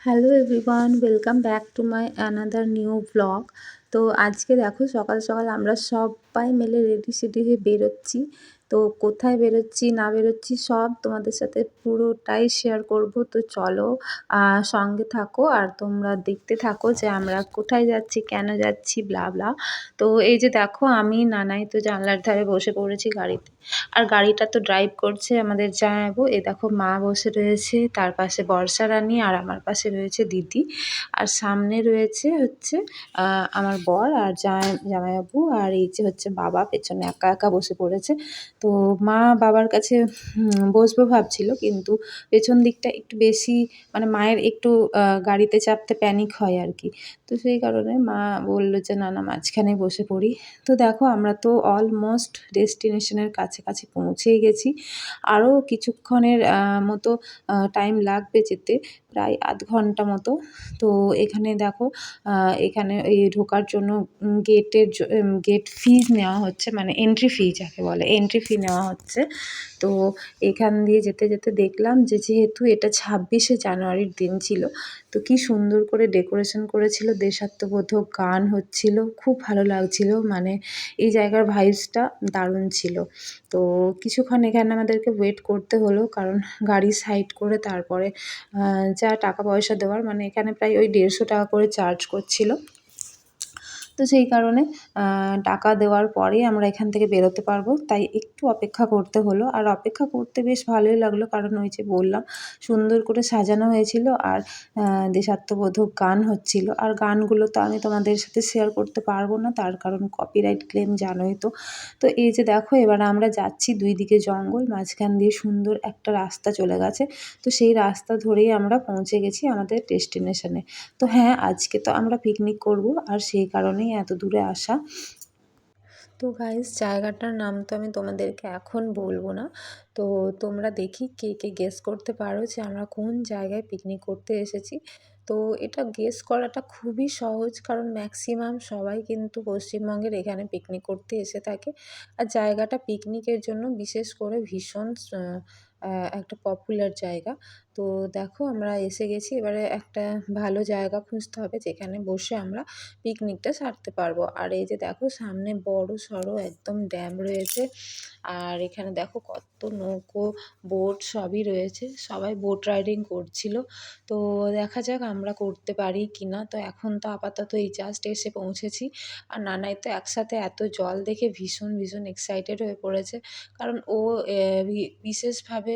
Hello everyone, welcome back to my another new blog. তো আজকে দেখো সকাল সকাল আমরা সবাই মিলে রেডি সেডি হয়ে বেরোচ্ছি। তো কোথায় বেরোচ্ছি না বেরোচ্ছি সব তোমাদের সাথে পুরোটাই শেয়ার করব। তো চলো সঙ্গে থাকো আর তোমরা দেখতে থাকো যে আমরা কোথায় যাচ্ছি, কেন যাচ্ছি, ব্লা ব্লা। তো এই যে দেখো আমি নানাই তো জানলার ধারে বসে পড়েছি গাড়িতে। আর গাড়িটা তো ড্রাইভ করছে আমাদের জামাইবাবু। এই দেখো মা বসে রয়েছে, তার পাশে বর্ষা রানী আর আমার পাশে রয়েছে দিদি। আর সামনে রয়েছে হচ্ছে আমার বর আর জামাইবাবু, আর এই যে হচ্ছে বাবা পেছনে একা একা বসে পড়েছে। তো মা বাবার কাছে বসবো ভাবছিল, কিন্তু পেছন দিকটা একটু বেশি, মানে মায়ের একটু গাড়িতে চাপতে প্যানিক হয় আর কি। তো সেই কারণে মা বললো যে না না মাঝখানে বসে পড়ি। তো দেখো আমরা তো অলমোস্ট ডেস্টিনেশনের কাছাকাছি পৌঁছেই গেছি। আরও কিছুক্ষণের মতো টাইম লাগবে যেতে, প্রায় আধ ঘন্টা মতো। তো এখানে দেখো এখানে এই ঢোকার জন্য গেট ফিজ নেওয়া হচ্ছে, মানে এন্ট্রি ফি যাকে বলে, এন্ট্রি ফি নেওয়া হচ্ছে। তো এখান দিয়ে যেতে যেতে দেখলাম যে যেহেতু এটা 26শে জানুয়ারির দিন ছিল, তো কি সুন্দর করে ডেকোরেশন করেছিল, দেশাত্মবোধক গান হচ্ছিল, খুব ভালো লাগছিল। মানে এই জায়গার ভাইবসটা দারুণ ছিল। তো কিছুক্ষণ এখানে আমাদেরকে ওয়েট করতে হলো, কারণ গাড়ি সাইড করে তারপরে যা টাকা পয়সা দেওয়ার, মানে এখানে প্রায় ওই 150 টাকা করে চার্জ করছিল। তো সেই কারণে টাকা দেওয়ার পরেই আমরা এখান থেকে বেরোতে পারবো, তাই একটু অপেক্ষা করতে হলো। আর অপেক্ষা করতে বেশ ভালোই লাগলো, কারণ ওই যে বললাম সুন্দর করে সাজানো হয়েছিল আর দেশাত্মবোধক গান হচ্ছিল। আর গানগুলো তো আমি তোমাদের সাথে শেয়ার করতে পারবো না, তার কারণ কপিরাইট ক্লেম জানোই তো। তো এই যে দেখো এবার আমরা যাচ্ছি, দুই দিকে জঙ্গল, মাঝখান দিয়ে সুন্দর একটা রাস্তা চলে গেছে। তো সেই রাস্তা ধরেই আমরা পৌঁছে গেছি আমাদের ডেস্টিনেশনে। তো হ্যাঁ, আজকে তো আমরা পিকনিক করব, আর সেই কারণেই এত দূরে আসা। তো গাইস জায়গাটার নাম তো আমি তোমাদেরকে এখন বলবো না। তো তোমরা দেখি কে কে গেস করতে পারো যে আমরা কোন জায়গায় পিকনিক করতে এসেছি। তো এটা গেস করাটা খুবই সহজ, কারণ ম্যাক্সিমাম সবাই কিন্তু পশ্চিমবঙ্গের এখানে পিকনিক করতে এসে থাকে। আর জায়গাটা পিকনিকের জন্য বিশেষ করে ভীষণ একটা পপুলার জায়গা। তো দেখো আমরা এসে গেছি, এবারে একটা ভালো জায়গা খুঁজতে হবে যেখানে বসে আমরা পিকনিকটা সারতে পারবো। আর এই যে দেখো সামনে বড় সড়ো একদম ড্যাম রয়েছে। আর এখানে দেখো কত নৌকো, বোট সবই রয়েছে, সবাই বোট রাইডিং করছিল। তো দেখা যাক আমরা করতে পারি কি না। তো এখন তো আপাতত এই জাস্ট এসে পৌঁছেছি। আর নানাই তো একসাথে এত জল দেখে ভীষণ ভীষণ এক্সাইটেড হয়ে পড়েছে, কারণ ও বিশেষভাবে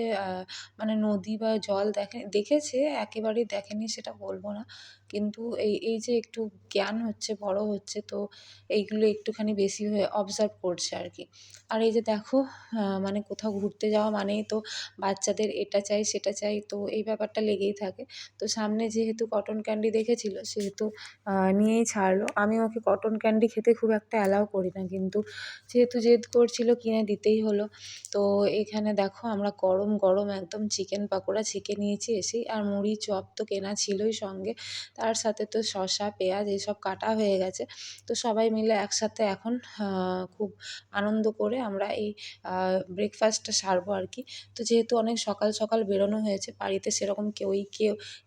মানে নদী বা জল দেখেছে, একেবারেই দেখেনি সেটা বলবো না, কিন্তু এই যে একটু জ্ঞান হচ্ছে, বড় হচ্ছে, তো এইগুলো একটুখানি বেশি হয়ে অবজার্ভ করছে আর কি। আর এই যে দেখো মানে কোথাও ঘুরতে যাওয়া মানেই তো বাচ্চাদের এটা চাই সেটা চাই, তো এই ব্যাপারটা লেগেই থাকে। তো সামনে যেহেতু কটন ক্যান্ডি দেখেছিল, সেহেতু নিয়েই ছাড়লো। আমি ওকে কটন ক্যান্ডি খেতে খুব একটা অ্যালাউ করি না, কিন্তু যেহেতু জেদ করছিল কিনে দিতেই হলো। তো এখানে দেখো আমরা গরম গরম একদম চিকেন পাকোড়া ছেঁকে নিয়েছি এসেই, আর মুড়ি চপ তো কেনা ছিলই সঙ্গে, তার সাথে তো শসা পেঁয়াজ এসব কাটা হয়ে গেছে। তো সবাই মিলে একসাথে এখন খুব আনন্দ করে আমরা এই ব্রেকফাস্টটা সারবো আর কি। তো যেহেতু অনেক সকাল সকাল বেরোনো হয়েছে, বাড়িতে সেরকম কেউ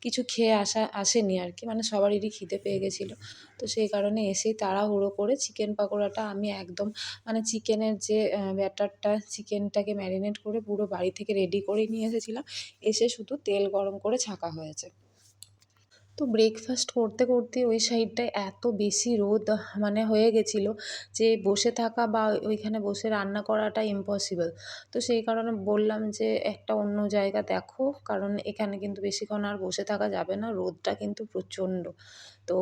কিছু খেয়ে আসেনি আর কি, মানে সবারই খিদে পেয়ে গেছিলো। তো সেই কারণে এসেই তাড়াহুড়ো করে চিকেন পাকোড়াটা আমি একদম, মানে চিকেনের যে ব্যাটারটা, চিকেনটাকে ম্যারিনেট করে পুরো বাড়ি থেকে রেডি করেই নিয়ে এসেছিলাম, এসে শুধু তেল গরম করে ছাঁকা হয়েছে। তো ব্রেকফাস্ট করতে করতে ওই সাইডটায় এত বেশি রোদ মানে হয়ে গেছিলো যে বসে থাকা বা ওইখানে বসে রান্না করাটা ইম্পসিবল। তো সেই কারণে বললাম যে একটা অন্য জায়গা দেখো, কারণ এখানে কিন্তু বেশিক্ষণ আর বসে থাকা যাবে না, রোদটা কিন্তু প্রচণ্ড। তো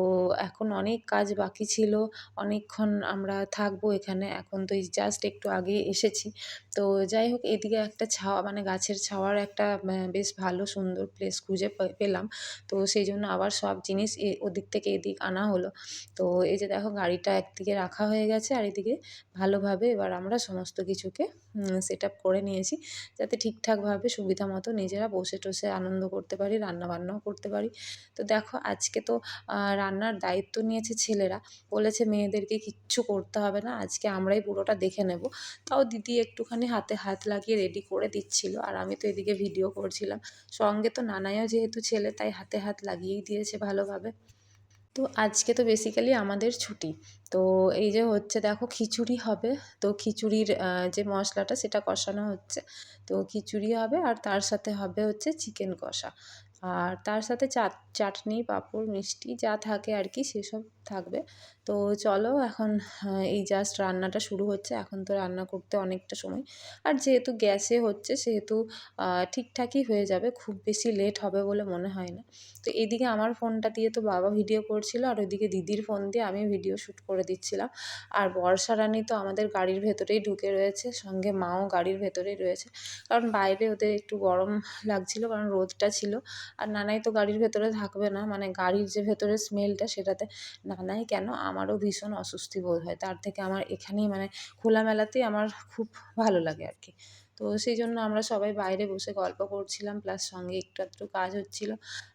এখন অনেক কাজ বাকি ছিল, অনেকক্ষণ আমরা থাকবো এখানে, এখন তো এই জাস্ট একটু আগে এসেছি। তো যাই হোক, এদিকে একটা ছাওয়া, মানে গাছের ছাওয়ার একটা বেশ ভালো সুন্দর প্লেস খুঁজে পেলাম। তো সেই জন্য আবার খাওয়ার সব জিনিস ওদিক থেকে এদিক আনা হলো। তো এই যে দেখো গাড়িটা একদিকে রাখা হয়ে গেছে আর এদিকে ভালোভাবে এবার আমরা সমস্ত কিছুকে সেট আপ করে নিয়েছি, যাতে ঠিকঠাকভাবে সুবিধা মতো নিজেরা বসে টসে আনন্দ করতে পারি, রান্নাবান্নাও করতে পারি। তো দেখো আজকে তো রান্নার দায়িত্ব নিয়েছে ছেলেরা, বলেছে মেয়েদেরকে কিচ্ছু করতে হবে না, আজকে আমরাই পুরোটা দেখে নেব। তাও দিদি একটুখানি হাতে হাত লাগিয়ে রেডি করে দিচ্ছিল, আর আমি তো এদিকে ভিডিও করছিলাম। সঙ্গে তো নানাইও যেহেতু ছেলে, তাই হাতে হাত লাগিয়েই দিয়েছে ভালোভাবে। তো আজকে তো বেসিক্যালি আমাদের ছুটি। তো এই যে হচ্ছে দেখো খিচুড়ি হবে। তো খিচুড়ির যে মশলাটা সেটা কষানো হচ্ছে। তো খিচুড়ি হবে আর তার সাথে হবে হচ্ছে চিকেন কষা। আর তার সাথে চাটনি, পাঁপড়, মিষ্টি যা থাকে আর কি সেসব থাকবে। তো চলো এখন এই জাস্ট রান্নাটা শুরু হচ্ছে। এখন তো রান্না করতে অনেকটা সময়। আর যেহেতু গ্যাসে হচ্ছে সেহেতু ঠিকঠাকই হয়ে যাবে। খুব বেশি লেট হবে বলে মনে হয় না। তো এদিকে আমার ফোনটা দিয়ে তো বাবা ভিডিও করছিল, আর ওইদিকে দিদির ফোন দিয়ে আমি ভিডিও শ্যুট করে দিচ্ছিলাম। আর বর্ষা রানী তো আমাদের গাড়ির ভেতরেই ঢুকে রয়েছে, সঙ্গে মাও গাড়ির ভেতরেই রয়েছে। কারণ বাইরে ওদের একটু গরম লাগছিল, কারণ রোদটা ছিল। আর নানাই তো গাড়ির ভেতরে থাকবে না, মানে গাড়ির যে ভেতরের স্মেলটা সেটাতে নানাই কেন আমারও ভীষণ অস্বস্তি বোধ হয়। তার থেকে আমার এখানেই মানে খোলামেলাতেই আমার খুব ভালো লাগে আর কি। তো সেই জন্য আমরা সবাই বাইরে বসে গল্প করছিলাম, প্লাস সঙ্গে একটু আধটু কাজ হচ্ছিল।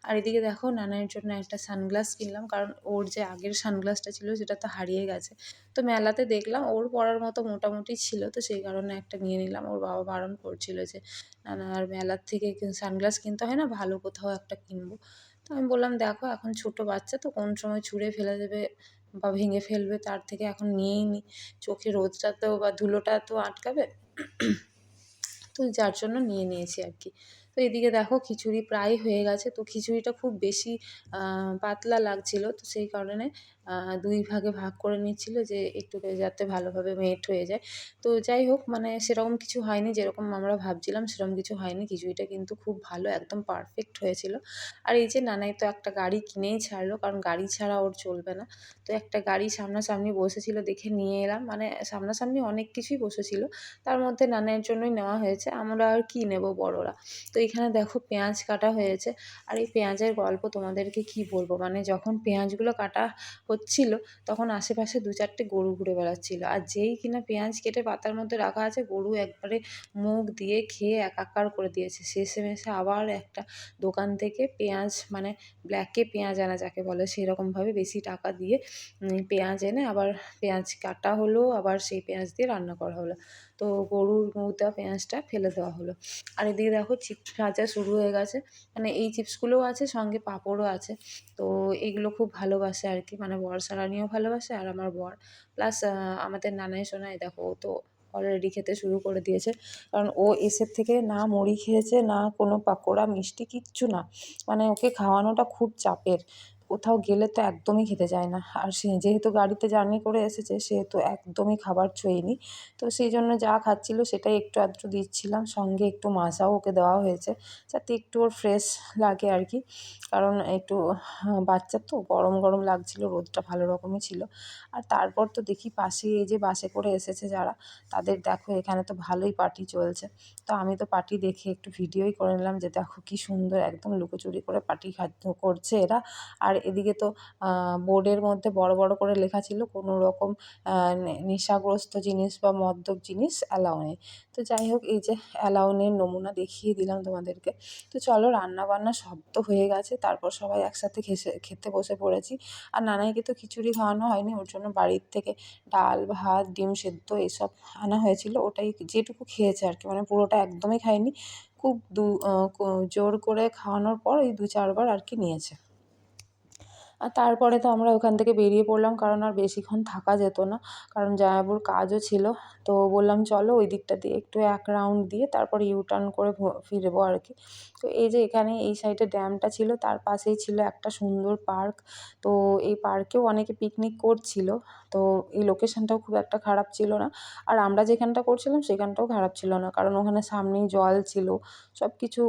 আর এদিকে দেখো নানাইয়ের জন্য একটা সানগ্লাস কিনলাম, কারণ ওর যে আগের সানগ্লাসটা ছিল সেটা তো হারিয়ে গেছে। তো মেলাতে দেখলাম ওর পরার মতো মোটামুটি ছিল, তো সেই কারণে একটা নিয়ে নিলাম। ওর বাবা বারণ করছিল যে না না আর মেলার থেকে সানগ্লাস কিনতে হয় না, ভালো কোথাও একটা কিনবো। তো আমি বললাম দেখো এখন ছোটো বাচ্চা তো কোন সময় ছুঁড়ে ফেলে দেবে বা ভেঙে ফেলবে, তার থেকে এখন নিয়েই নিই, চোখে রোদটাতেও বা ধুলোটা তো আটকাবে। তো যার জন্য নিয়ে নিয়েছি আর কি। তো এদিকে দেখো খিচুড়ি প্রায় হয়ে গেছে। তো খিচুড়িটা খুব বেশি পাতলা লাগছিল, তো সেই কারণে ২ ভাগে ভাগ করে নিচ্ছিল যে একটু যাতে ভালোভাবে মেল্ট হয়ে যায়। তো যাই হোক মানে সেরকম কিছু হয়নি, যেরকম আমরা ভাবছিলাম সেরকম কিছু হয়নি। খিচুড়িটা কিন্তু খুব ভালো একদম পারফেক্ট হয়েছিল। আর এই যে নানাই তো একটা গাড়ি কিনেই ছাড়লো, কারণ গাড়ি ছাড়া ওর চলবে না। তো একটা গাড়ি সামনাসামনি বসেছিল দেখে নিয়ে এলাম। মানে সামনাসামনি অনেক কিছুই বসেছিল। তার মধ্যে নানাইয়ের জন্যই নেওয়া হয়েছে। আমরা আর কি নেব বড়রা। তো এখানে দেখো পেঁয়াজ কাটা হয়েছে। আর এই পেঁয়াজের গল্প তোমাদেরকে কি বলবো, মানে যখন পেঁয়াজগুলো কাটা হচ্ছিল তখন আশেপাশে ২-৪টে গরু ঘুরে বেড়াচ্ছিল। আর যেই কিনা পেঁয়াজ কেটে পাতার মধ্যে রাখা আছে, গরু একবারে মুখ দিয়ে খেয়ে একাকার করে দিয়েছে। শেষেমেশে আবার একটা দোকান থেকে পেঁয়াজ মানে ব্ল্যাকে পেঁয়াজ আনা যাকে বলে, সেরকমভাবে বেশি টাকা দিয়ে পেঁয়াজ এনে আবার পেঁয়াজ কাটা হলো, আবার সেই পেঁয়াজ দিয়ে রান্না করা হলো। তো গরুর দেওয়া পেঁয়াজটা ফেলে দেওয়া হলো। আর এদিকে দেখো চিপস ভাজা শুরু হয়ে গেছে। মানে এই চিপসগুলোও আছে, সঙ্গে পাঁপড়ও আছে। তো এগুলো খুব ভালোবাসে আর কি, মানে বর্ষা রানীও ভালোবাসে আর আমার বর। প্লাস আমাদের নানাই সোনাই দেখো ও তো অলরেডি খেতে শুরু করে দিয়েছে। কারণ ও এসের থেকে না মুড়ি খেয়েছে, না কোনো পাকোড়া, মিষ্টি কিচ্ছু না। মানে ওকে খাওয়ানোটা খুব চাপের। কোথাও গেলে তো একদমই খেতে চায় না। আর সে যেহেতু গাড়িতে জার্নি করে এসেছে সেহেতু একদমই খাবার ছোঁয়নি। তো সেই জন্য যা খাচ্ছিল সেটাই একটু আধটু দিচ্ছিলাম, সঙ্গে একটু মাজাও ওকে দেওয়া হয়েছে যাতে একটু ওর ফ্রেশ লাগে আর কি। কারণ একটু বাচ্চা তো গরম গরম লাগছিল, রোদটা ভালো রকমই ছিল। আর তারপর তো দেখি পাশেই এই যে বাসে করে এসেছে যারা, তাদের দেখো এখানে তো ভালোই পার্টি চলছে। তো আমি তো পার্টি দেখে একটু ভিডিওই করে নিলাম যে দেখো কি সুন্দর একদম লুকোচুরি করে পার্টি করছে এরা। আর এদিকে তো বোর্ডের মধ্যে বড় বড় করে লেখা ছিল কোনো রকম নেশাগ্রস্ত জিনিস বা মদ্যপ জিনিস অ্যালাউ নেই। তো যাই হোক এই যে অ্যালাউ নেই নমুনা দেখিয়ে দিলাম তোমাদেরকে। তো চলো রান্নাবান্না সব তো হয়ে গেছে, তারপর সবাই একসাথে খেতে বসে পড়েছি। আর নানাইকে তো খিচুড়ি খাওয়ানো হয়নি, ওর জন্য বাড়ির থেকে ডাল, ভাত, ডিম সেদ্ধ এসব আনা হয়েছিল। ওটাই যেটুকু খেয়েছে আর কি, মানে পুরোটা একদমই খায়নি। খুব জোর করে খাওয়ানোর পর এই ২-৪ বার আর কি নিয়েছে। আর তারপরে তো আমরা ওখান থেকে বেরিয়ে পড়লাম, কারণ আর বেশিক্ষণ থাকা যেত না, কারণ জামাইবাবুর কাজও ছিল। তো বললাম চলো ওই দিকটা দিয়ে একটু এক রাউন্ড দিয়ে তারপরে ইউটার্ন করে ফিরবো আর কি। তো এই যে এখানে এই সাইডে ড্যামটা ছিল, তার পাশেই ছিল একটা সুন্দর পার্ক। তো এই পার্কেও অনেকে পিকনিক করছিল। তো এই লোকেশনটাও খুব একটা খারাপ ছিল না। আর আমরা যেখানটা করছিলাম সেখানটাও খারাপ ছিল না, কারণ ওখানে সামনেই জল ছিল, সব কিছু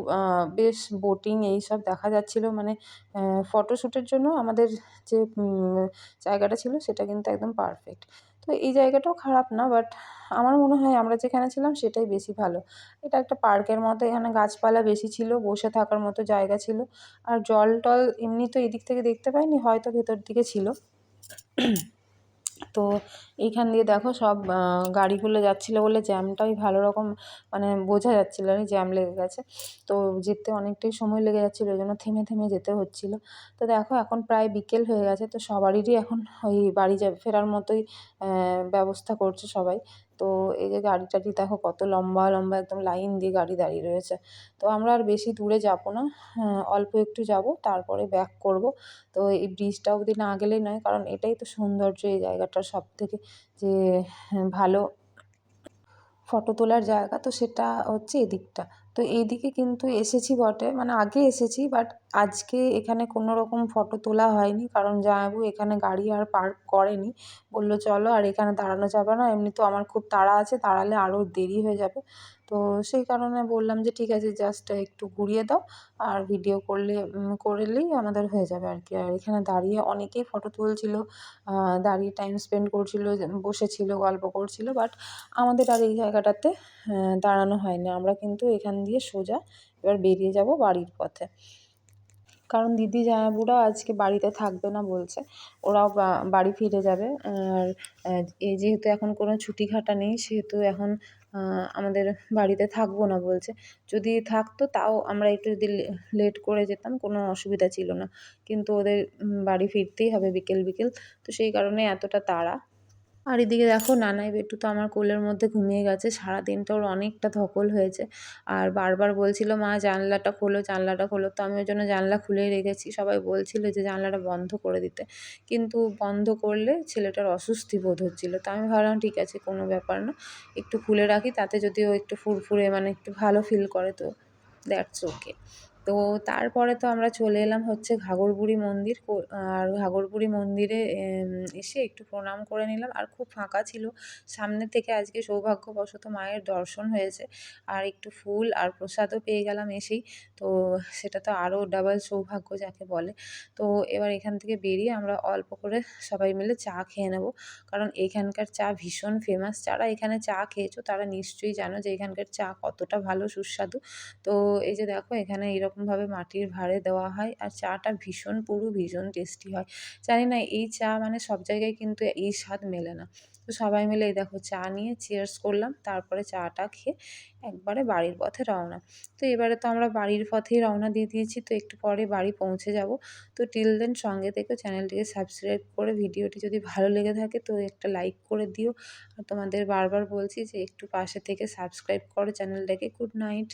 বেশ বোটিং এইসব দেখা যাচ্ছিল। মানে ফটোশ্যুটের জন্য আমাদের যে জায়গাটা ছিল সেটা কিন্তু একদম পারফেক্ট। তো তো এই জায়গাটাও খারাপ না, বাট আমার মনে হয় আমরা যেখানে ছিলাম সেটাই বেশি ভালো। এটা একটা পার্কের মতো, এখানে গাছপালা বেশি ছিল, বসে থাকার মতো জায়গা ছিল। আর জল-টল এমনি তো এদিক থেকে দেখতে পাইনি, হয়তো ভেতর দিকে ছিল। তো এইখান দিয়ে দেখো সব গাড়িগুলো যাচ্ছিলো বলে জ্যামটাই ভালো রকম মানে বোঝা যাচ্ছিলো না, জ্যাম লেগে গেছে। তো যেতে অনেকটাই সময় লেগে যাচ্ছিলো, ওই জন্য থেমে থেমে যেতে হচ্ছিলো। তো দেখো এখন প্রায় বিকেল হয়ে গেছে, তো সবারই এখন ওই বাড়ি ফেরার মতোই ব্যবস্থা করছে সবাই। তো এই যে গাড়ি টাড়ি দেখো কত লম্বা লম্বা একদম লাইন দিয়ে গাড়ি দাঁড়িয়ে রয়েছে। তো আমরা আর বেশি দূরে যাবো না, অল্প একটু যাবো, তারপরে ব্যাক করবো। তো এই ব্রিজটা অবধি না গেলেই নয়, কারণ এটাই তো সৌন্দর্য এই জায়গাটার সবথেকে, যে ভালো ফটো তোলার জায়গা, তো সেটা হচ্ছে এদিকটা। তো এইদিকে কিন্তু এসেছি বটে, মানে আগে এসেছি, বাট আজকে এখানে কোনো রকম ফটো তোলা হয়নি, কারণ জামাইবাবু এখানে গাড়ি আর পার্ক করেনি। বলল চলো, আর এখানে দাঁড়ানো যাবে না, এমনিতেও আমার খুব তাড়া আছে, দাঁড়ালে আরও দেরি হয়ে যাবে। তো সেই কারণে বললাম যে ঠিক আছে, জাস্ট একটু ঘুরিয়ে দাও, আর ভিডিও করলেই আমাদের হয়ে যাবে আর কি। আর এখানে দাঁড়িয়ে অনেকেই ফটো তুলছিল, দাঁড়িয়ে টাইম স্পেন্ড করছিল, বসেছিল, গল্প করছিল, বাট আমাদের আর এই জায়গাটাতে দাঁড়ানো হয়নি। আমরা কিন্তু এখান দিয়ে সোজা এবার বেরিয়ে যাব বাড়ির পথে। কারণ দিদি জামাইবাবুরাও আজকে বাড়িতে থাকবে না বলছে, ওরাও বাড়ি ফিরে যাবে। আর এই যেহেতু এখন কোনো ছুটি-ছাটা নেই, সেহেতু এখন আমাদের বাড়িতে থাকবো না বলছে। যদি থাকতো তাও আমরা একটু যদি লেট করে যেতাম, কোনো অসুবিধা ছিল না। কিন্তু ওদের বাড়ি ফিরতেই হবে বিকেল বিকেল, তো সেই কারণে এতটা তাড়া। আর এদিকে দেখো নানাই বেটু তো আমার কোলের মধ্যে ঘুমিয়ে গেছে, সারাদিনটা ওর অনেকটা ধকল হয়েছে। আর বারবার বলছিল মা জানলাটা খোলো, জানলাটা খোলো, তো আমি ওই জন্য জানলা খুলেই রেখেছি। সবাই বলছিল যে জানলাটা বন্ধ করে দিতে, কিন্তু বন্ধ করলে ছেলেটার অস্বস্তি বোধ হচ্ছিল। তো আমি ভাবলাম ঠিক আছে, কোনো ব্যাপার না, একটু খুলে রাখি, তাতে যদি ও একটু ফুরফুরে মানে একটু ভালো ফিল করে, তো দ্যাটস ওকে। তো তারপরে তো আমরা চলে এলাম হচ্ছে ঘাঘরবুড়ি মন্দির। আর ঘাঘরবুড়ি মন্দিরে এসে একটু প্রণাম করে নিলাম, আর খুব ফাঁকা ছিল। সামনে থেকে আজকে সৌভাগ্যবশত মায়ের দর্শন হয়েছে, আর একটু ফুল আর প্রসাদও পেয়ে গেলাম এসেই। তো সেটা তো আরও ডাবল সৌভাগ্য যাকে বলে। তো এবার এখান থেকে বেরিয়ে আমরা অল্প করে সবাই মিলে চা খেয়ে নেব, কারণ এইখানকার চা ভীষণ ফেমাস। যারা এখানে চা খেয়েছো তারা নিশ্চয়ই জানো যে এখানকার চা কতটা ভালো সুস্বাদু। তো এই যে দেখো এখানে এরকমভাবে মাটির ভাঁড়ে দেওয়া হয়, আর চাটা ভীষণ পুরু, ভীষণ টেস্টি হয়। জানি না এই চা মানে সব জায়গায় কিন্তু এই স্বাদ মেলে না। তো সবাই মিলে এই দেখো চা নিয়ে চিয়ার্স করলাম, তারপরে চাটা খেয়ে একবারে বাড়ির পথে রওনা। তো এবারে তো আমরা বাড়ির পথেই রওনা দিয়ে দিয়েছি, তো একটু পরে বাড়ি পৌঁছে যাব। তো টিল দেন সঙ্গে থেকো, চ্যানেলটিকে সাবস্ক্রাইব করে, ভিডিওটি যদি ভালো লেগে থাকে তো একটা লাইক করে দিও। আর তোমাদের বারবার বলছি যে একটু পাশে থেকে সাবস্ক্রাইব করো চ্যানেলটাকে। Good night.